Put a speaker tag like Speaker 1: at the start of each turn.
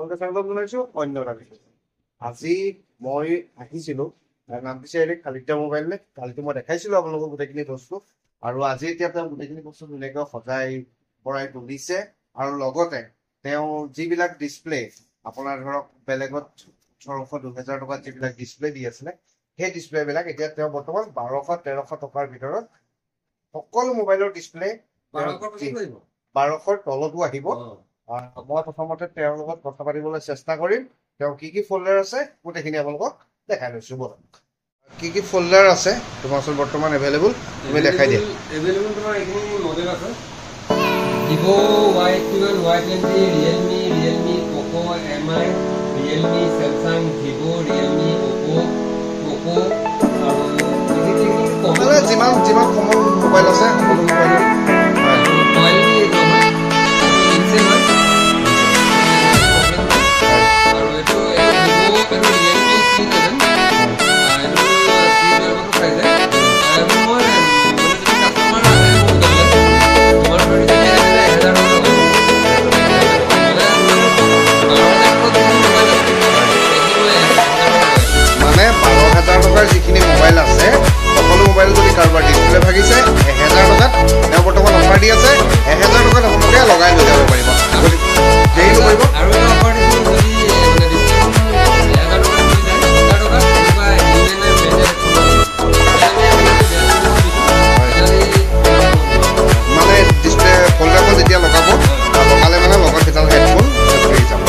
Speaker 1: অন্য এটা বিষয় আজি মই আহিছিলো নাম পিছে কালিতা মোবাইল নে কালিতো মই দেখাইছিলো আপোনালোকক গোটেইখিনি বস্তু আৰু আজি এতিয়া তেওঁ গোটেইখিনি বস্তু ধুনীয়াকৈ সজাই পৰাই তুলিছে আৰু লগতে তেওঁ যিবিলাক ডিছপ্লে আপোনাৰ ধৰক বেলেগত 1800-2000 টকাত যিবিলাক ডিছপ্লে দি আছিলে সেই ডিছপ্লে বিলাক এতিয়া তেওঁ বৰ্তমান 1200-1300 টকাৰ ভিতৰত সকলো মোবাইলৰ ডিছপ্লে 1200ৰ তলতো আহিব মই প্ৰথমতে তেওঁৰ লগত কথা পাতিবলৈ চেষ্টা কৰিম তেওঁ কি ফোল্ডাৰ আছে গোটেইখিনি আপোনালোকক দেখাই লৈছো বল কি ফোল্ডাৰ আছে তোমাৰ ওচৰত বৰ্তমান এভেইলেবল তুমি দেখাই দিয়া
Speaker 2: এভেইলেবল তোমাৰ এইখিনি মডেল আছে Vivo Y21 Y20 Realme Poco MI Realme Samsung Vivo Realme Oppo আৰু যিমান কমন মোবাইল আছে সকলো মোবাইল যিখিনি মোবাইল আছে সকলো মোবাইল যদি কাৰোবাৰ ডিছপ্লে ভাগিছে 1000 টকাত তেওঁ বৰ্তমান অফাৰ দি আছে 1000 টকাত আপোনালোকে লগাই লৈ যাব পাৰিব যেই লৈ পাৰিব আৰু এটা অফাৰ দিছো যদি মানে মানে ডিছপ্লে ফোল্ডাৰখন যেতিয়া লগাব লগালে মানে লগত এটা হেডফোন ফ্ৰী যাব